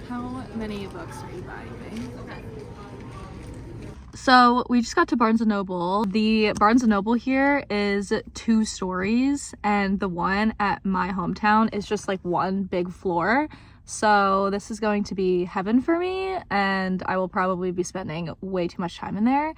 How many books are you buying? So we just got to Barnes & Noble. The Barnes & Noble here is 2 stories, and the one at my hometown is just like one big floor. So this is going to be heaven for me, and I will probably be spending way too much time in there.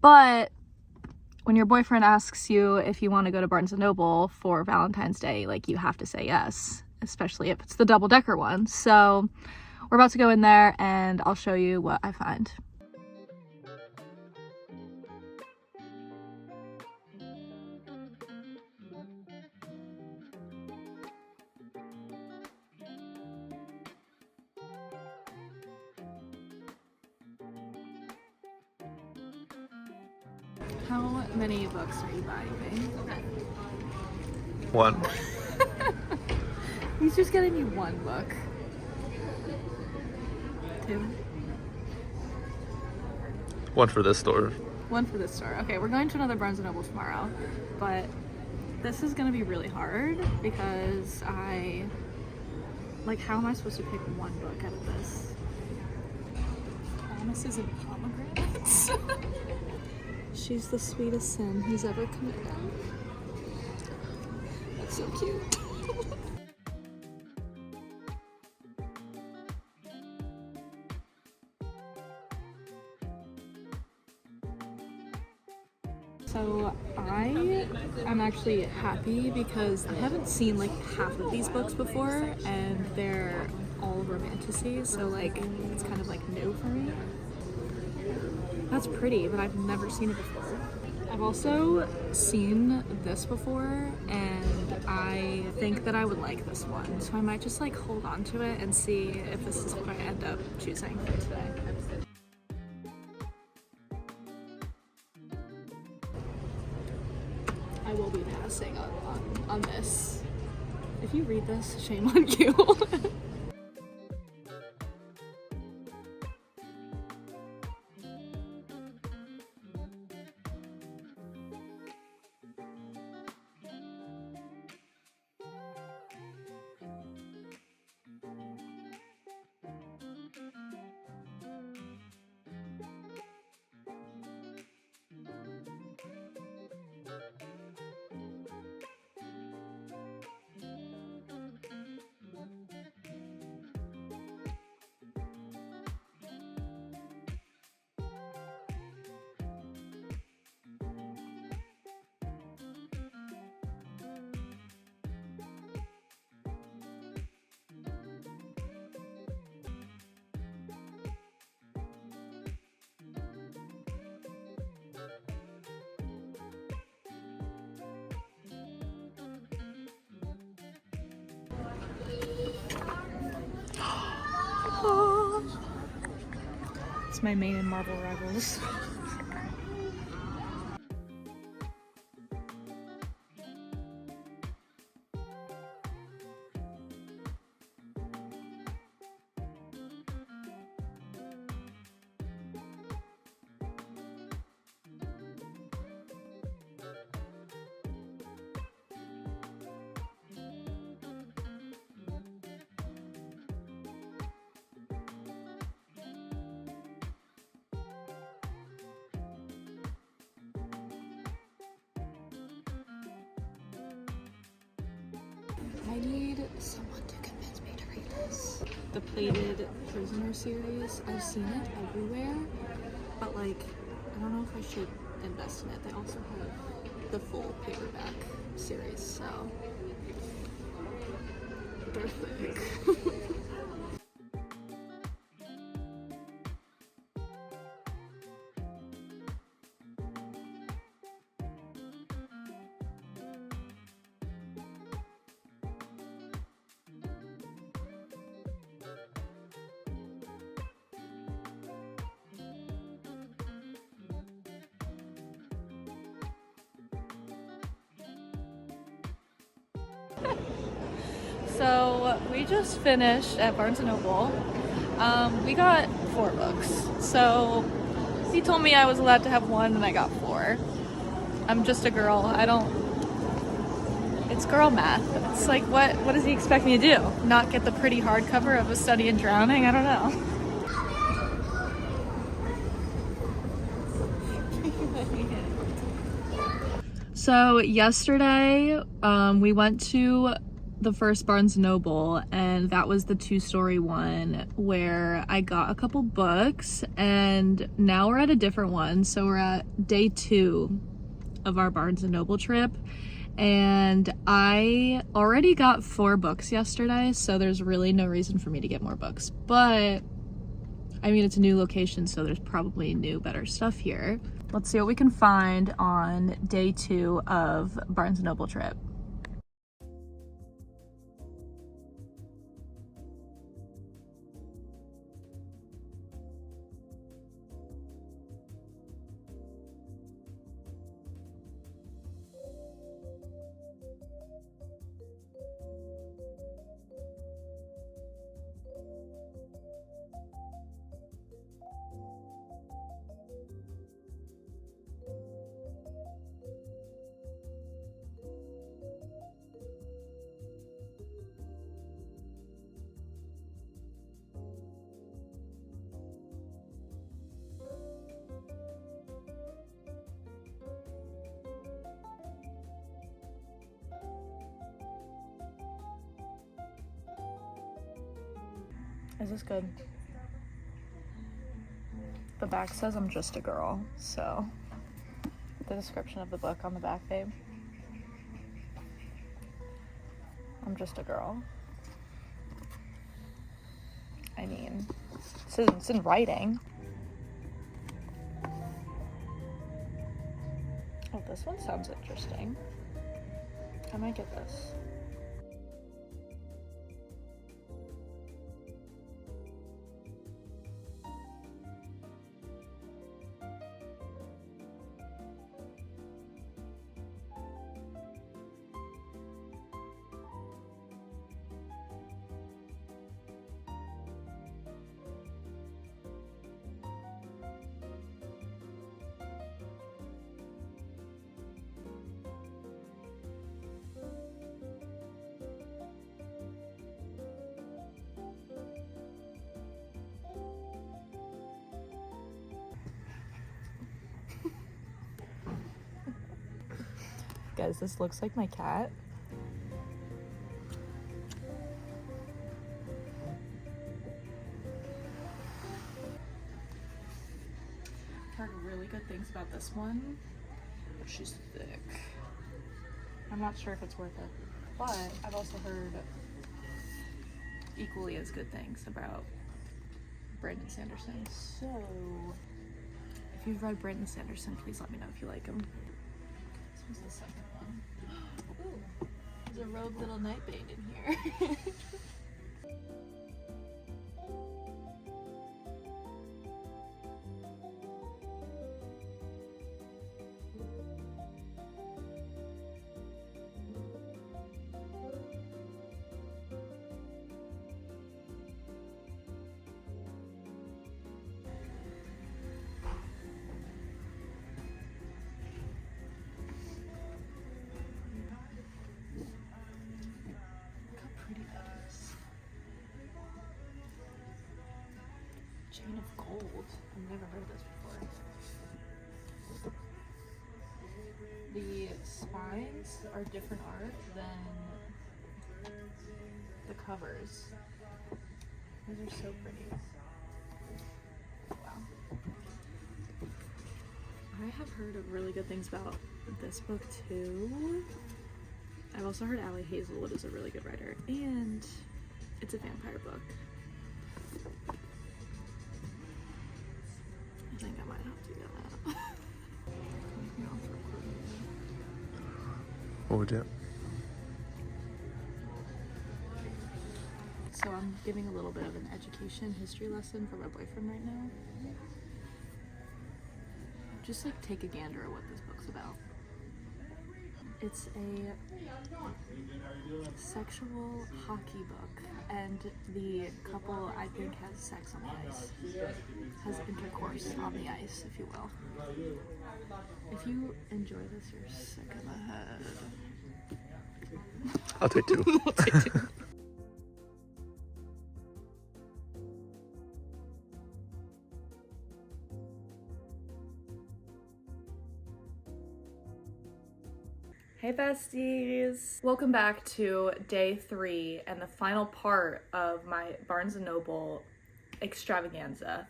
But when your boyfriend asks you if you want to go to Barnes & Noble for Valentine's Day, like, you have to say yes, especially if it's the double-decker one. So we're about to go in there and I'll show you what I find. How many books are you buying? 1. He's just getting you 1 book. 2. 1 for this store. 1 for this store. Okay, we're going to another Barnes & Noble tomorrow, but this is gonna be really hard because how am I supposed to pick 1 book out of this? Promises and Pomegranates? She's the sweetest sin he's ever committed. That's so cute. So I'm actually happy because I haven't seen like half of these books before, and they're all romanticies, so like it's kind of like new for me. That's pretty, but I've never seen it before. I've also seen this before, and I think that I would like this one, so I might just like hold on to it and see if this is what I end up choosing for today. I will be passing on this. If you read this, shame on you. It's my main and Marvel rivals. I need someone to convince me to read this. The Plated Prisoner series, I've seen it everywhere, but like, I don't know if I should invest in it. They also have the full paperback series, so they're thick. So we just finished at Barnes & Noble. We got 4 books. So he told me I was allowed to have 1 and I got 4. I'm just a girl. It's girl math. It's like, what does he expect me to do? Not get the pretty hardcover of A Study in Drowning? I don't know. So yesterday, we went to the first Barnes & Noble, and that was the 2-story one where I got a couple books, and now we're at a different one. So we're at day 2 of our Barnes & Noble trip, and I already got 4 books yesterday, so there's really no reason for me to get more books. But I mean, it's a new location, so there's probably new, better stuff here. Let's see what we can find on day 2 of Barnes & Noble trip. Is this good? The back says I'm just a girl, so the description of the book on the back, babe. I'm just a girl. I mean, it's in writing. Oh, this one sounds interesting. I might get this. Guys, this looks like my cat. I've heard really good things about this one, but she's thick. I'm not sure if it's worth it, but I've also heard equally as good things about Brandon Sanderson. So, if you've read Brandon Sanderson, please let me know if you like him. This was the second one. Ooh, there's a rogue little nightbane in here. Chain of gold. I've never heard of this before. The spines are different art than the covers. These are so pretty. Wow. I have heard of really good things about this book too. I've also heard Allie Hazelwood is a really good writer, and it's a vampire book. I think I might have to get that. What would you? So I'm giving a little bit of an education history lesson for my boyfriend right now. Just like take a gander at what this book's about. It's a sexual hockey book, and the couple, I think, has sex on the ice. Has intercourse on the ice, if you will. If you enjoy this, you're sick in the head. I'll take 2. I'll take 2. Hey besties! Welcome back to day 3 and the final part of my Barnes & Noble extravaganza.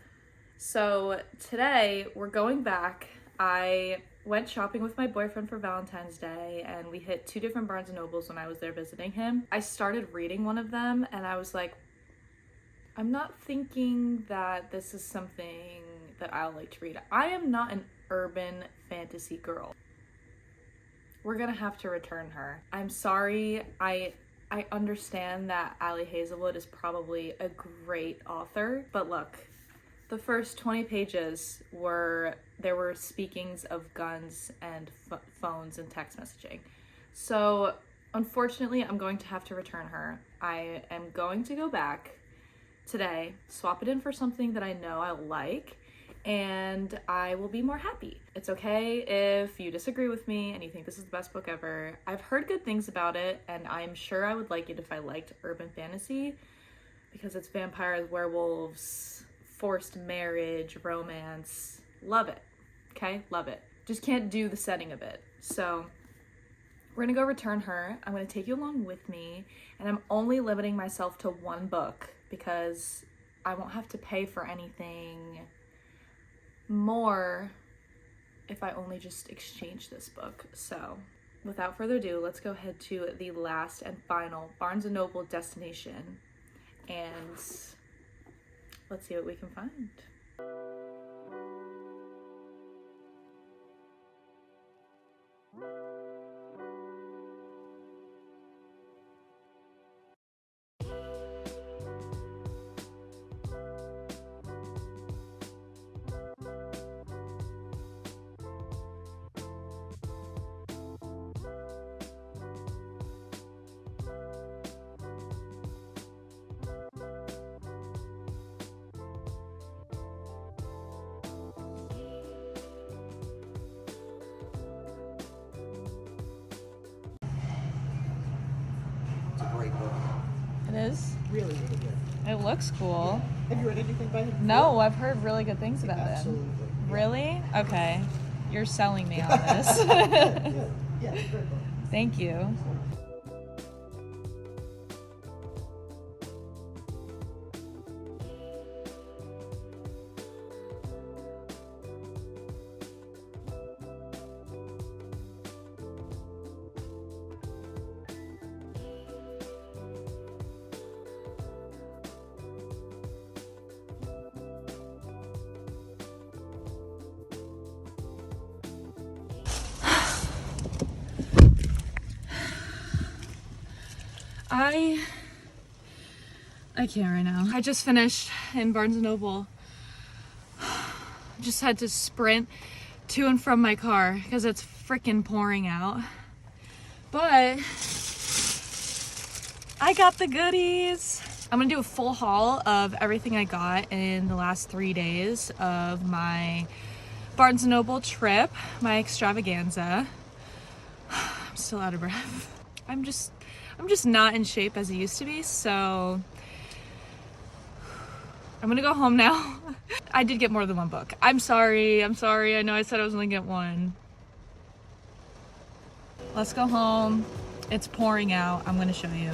So today we're going back. I went shopping with my boyfriend for Valentine's Day and we hit 2 different Barnes & Nobles when I was there visiting him. I started reading one of them and I was like, I'm not thinking that this is something that I'll like to read. I am not an urban fantasy girl. We're gonna have to return her. I'm sorry, I understand that Ali Hazelwood is probably a great author, but look, the first 20 pages there were speakings of guns and phones and text messaging. So unfortunately, I'm going to have to return her. I am going to go back today, swap it in for something that I know I like, and I will be more happy. It's okay if you disagree with me and you think this is the best book ever. I've heard good things about it, and I'm sure I would like it if I liked urban fantasy, because it's vampires, werewolves, forced marriage, romance. Love it, okay? Love it. Just can't do the setting of it. So we're gonna go return her. I'm gonna take you along with me, and I'm only limiting myself to 1 book because I won't have to pay for anything more if I only just exchange this book. So without further ado, let's go ahead to the last and final Barnes & Noble destination and let's see what we can find. It's a great book. It is? Really, really good. It looks cool. Have you read anything by him? No, I've heard really good things about it. Absolutely. Really? Okay. You're selling me on this. Good. Yeah, it's a great book. Thank you. I can't right now. I just finished in Barnes & Noble. Just had to sprint to and from my car because it's freaking pouring out. But I got the goodies. I'm gonna do a full haul of everything I got in the last 3 days of my Barnes & Noble trip, my extravaganza. I'm still out of breath. I'm just not in shape as I used to be, so I'm gonna go home now. I did get more than 1 book. I'm sorry. I know I said I was only gonna get 1. Let's go home. It's pouring out. I'm gonna show you.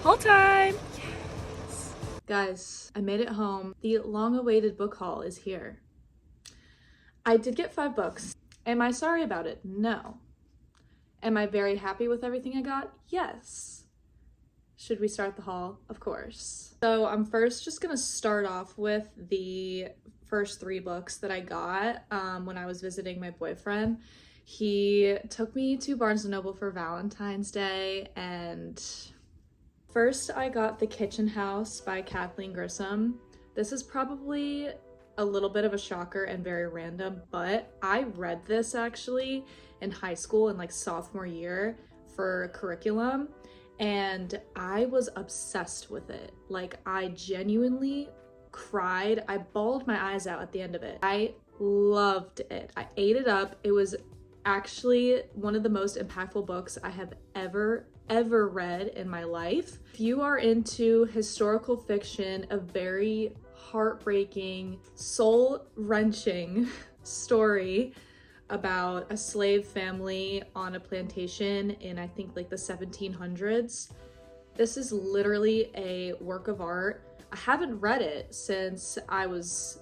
Haul time! Yes! Guys, I made it home. The long-awaited book haul is here. I did get 5 books. Am I sorry about it? No. Am I very happy with everything I got? Yes. Should we start the haul? Of course. So I'm first just gonna start off with the first 3 books that I got when I was visiting my boyfriend. He took me to Barnes & Noble for Valentine's Day, and first I got The Kitchen House by Kathleen Grissom. This is probably a little bit of a shocker and very random, but I read this actually in high school in like sophomore year for curriculum, and I was obsessed with it. Like, I genuinely cried. I bawled my eyes out at the end of it. I loved it. I ate it up. It was actually one of the most impactful books I have ever read in my life. If you are into historical fiction, a very heartbreaking, soul-wrenching story about a slave family on a plantation in, I think, like the 1700s. This is literally a work of art. I haven't read it since I was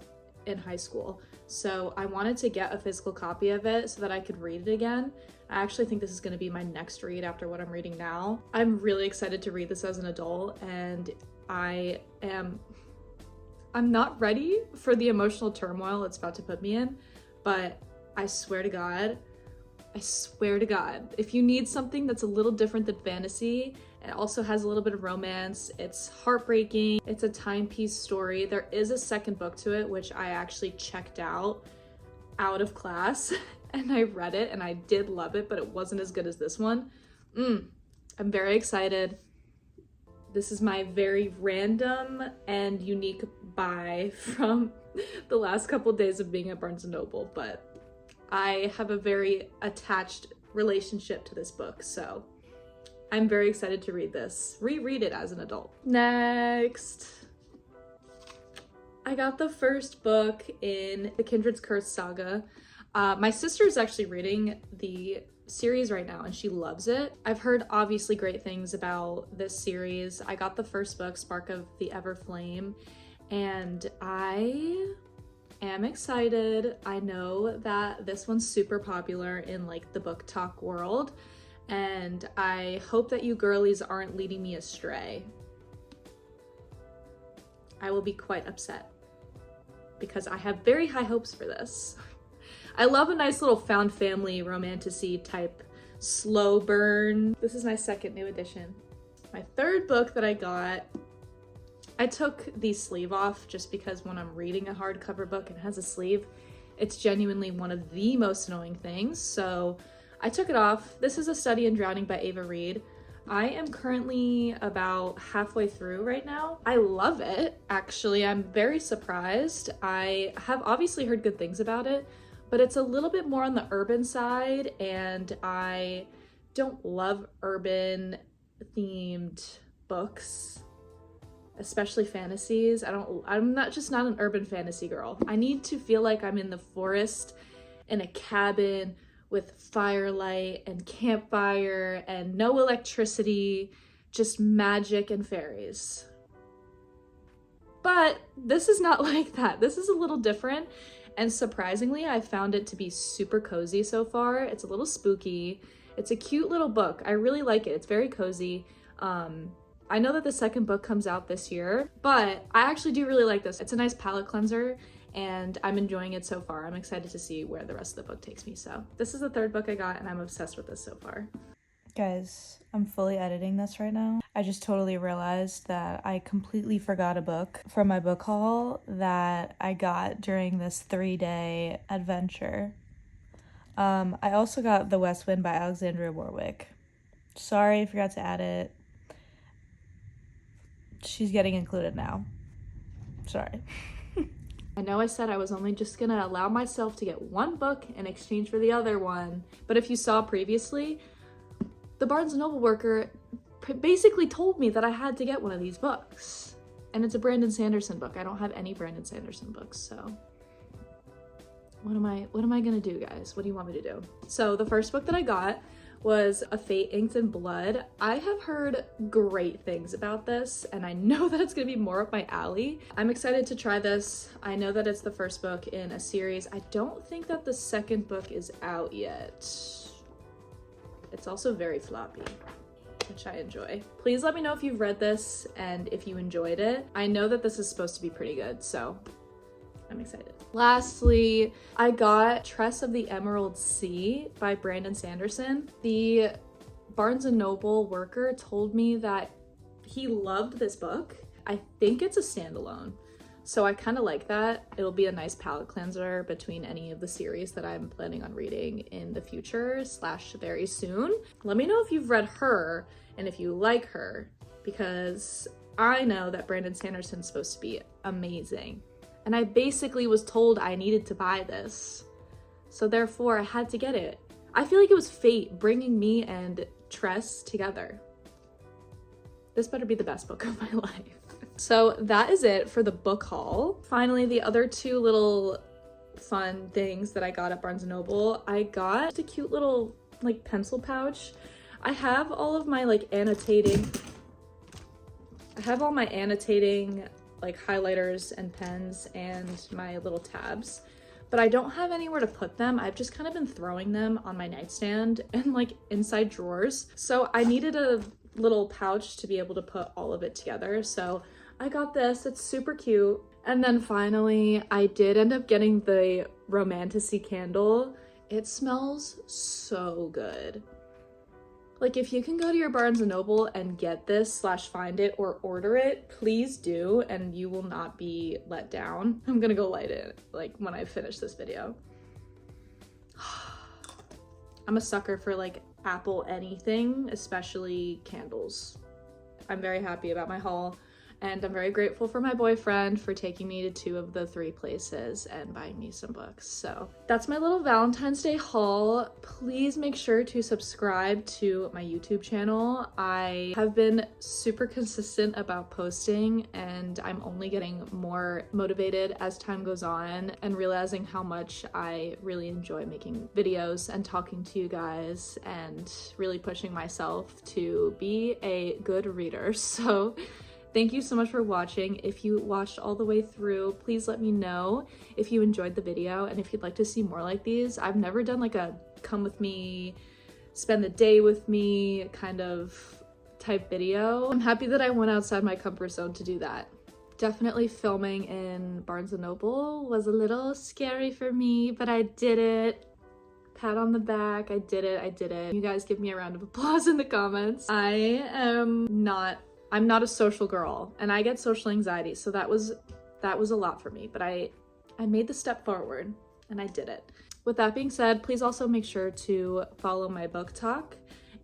in high school, so I wanted to get a physical copy of it so that I could read it again. I actually think this is going to be my next read after what I'm reading now. I'm really excited to read this as an adult, and I'm not ready for the emotional turmoil it's about to put me in, but I swear to God, if you need something that's a little different than fantasy, it also has a little bit of romance, it's heartbreaking, it's a timepiece story. There is a second book to it, which I actually checked out of class and I read it and I did love it, but it wasn't as good as this one. I'm very excited. This is my very random and unique buy from the last couple of days of being at Barnes & Noble, but I have a very attached relationship to this book, so I'm very excited to read this. Reread it as an adult. Next, I got the first book in the Kindred's Curse saga. My sister is actually reading the series right now and she loves it. I've heard obviously great things about this series. I got the first book, Spark of the Ever Flame, and I am excited. I know that this one's super popular in like the book talk world, and I hope that you girlies aren't leading me astray. I will be quite upset because I have very high hopes for this. I love a nice little found family romantasy type slow burn. This is my second new edition. My third book that I got, I took the sleeve off just because when I'm reading a hardcover book and it has a sleeve, it's genuinely one of the most annoying things. So I took it off. This is A Study in Drowning by Ava Reed. I am currently about halfway through right now. I love it, actually. I'm very surprised. I have obviously heard good things about it, but it's a little bit more on the urban side, and I don't love urban themed books, especially fantasies. I'm not an urban fantasy girl. I need to feel like I'm in the forest in a cabin with firelight and campfire and no electricity, just magic and fairies. But this is not like that. This is a little different, and surprisingly, I found it to be super cozy so far. It's a little spooky. It's a cute little book. I really like it. It's very cozy. I know that the second book comes out this year, but I actually do really like this. It's a nice palette cleanser, and I'm enjoying it so far. I'm excited to see where the rest of the book takes me. So this is the third book I got, and I'm obsessed with this so far. Guys, I'm fully editing this right now. I just totally realized that I completely forgot a book from my book haul that I got during this 3-day adventure. I also got The West Wind by Alexandria Warwick. Sorry, I forgot to add it. She's getting included now. Sorry. I know I said I was only just gonna allow myself to get one book in exchange for the other one, but if you saw previously, the Barnes & Noble worker basically told me that I had to get one of these books. And it's a Brandon Sanderson book. I don't have any Brandon Sanderson books, so what am I gonna do, guys? What do you want me to do? So the first book that I got was A Fate Inked in Blood. I have heard great things about this, and I know that it's gonna be more up my alley. I'm excited to try this. I know that it's the first book in a series. I don't think that the second book is out yet. It's also very floppy, which I enjoy. Please let me know if you've read this and if you enjoyed it. I know that this is supposed to be pretty good, so I'm excited. Lastly, I got Tress of the Emerald Sea by Brandon Sanderson. The Barnes & Noble worker told me that he loved this book. I think it's a standalone, so I kind of like that. It'll be a nice palette cleanser between any of the series that I'm planning on reading in the future / very soon. Let me know if you've read her and if you like her, because I know that Brandon Sanderson's supposed to be amazing. And I basically was told I needed to buy this. So therefore I had to get it. I feel like it was fate bringing me and Tress together. This better be the best book of my life. So that is it for the book haul. Finally, the other two little fun things that I got at Barnes & Noble. I got a cute little like pencil pouch. I have all of my like annotating like highlighters and pens and my little tabs, but I don't have anywhere to put them. I've just kind of been throwing them on my nightstand and like inside drawers. So I needed a little pouch to be able to put all of it together. So I got this, it's super cute. And then finally, I did end up getting the Romantasy candle. It smells so good. Like if you can go to your Barnes & Noble and get this / find it or order it, please do, and you will not be let down. I'm gonna go light it like when I finish this video. I'm a sucker for like Apple anything, especially candles. I'm very happy about my haul. And I'm very grateful for my boyfriend for taking me to 2 of the 3 places and buying me some books. So that's my little Valentine's Day haul. Please make sure to subscribe to my YouTube channel. I have been super consistent about posting, and I'm only getting more motivated as time goes on and realizing how much I really enjoy making videos and talking to you guys and really pushing myself to be a good reader. So thank you so much for watching. If you watched all the way through, please let me know if you enjoyed the video and if you'd like to see more like these. I've never done like a come with me, spend the day with me kind of type video. I'm happy that I went outside my comfort zone to do that. Definitely filming in Barnes & Noble was a little scary for me, but I did it. Pat on the back, I did it. You guys give me a round of applause in the comments. I'm not a social girl and I get social anxiety, so that was a lot for me, but I made the step forward and I did it. With that being said, please also make sure to follow my book talk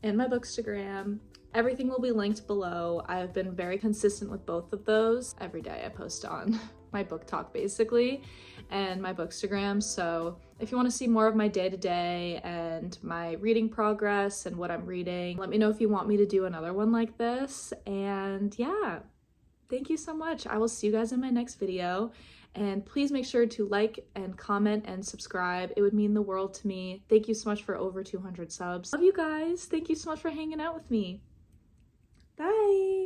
and my bookstagram. Everything will be linked below. I have been very consistent with both of those. Every day I post on my book talk basically and my bookstagram. So if you want to see more of my day-to-day and my reading progress and what I'm reading, let me know if you want me to do another one like this. And yeah, thank you so much. I will see you guys in my next video. And please make sure to like and comment and subscribe. It would mean the world to me. Thank you so much for over 200 subs. Love you guys. Thank you so much for hanging out with me. Bye.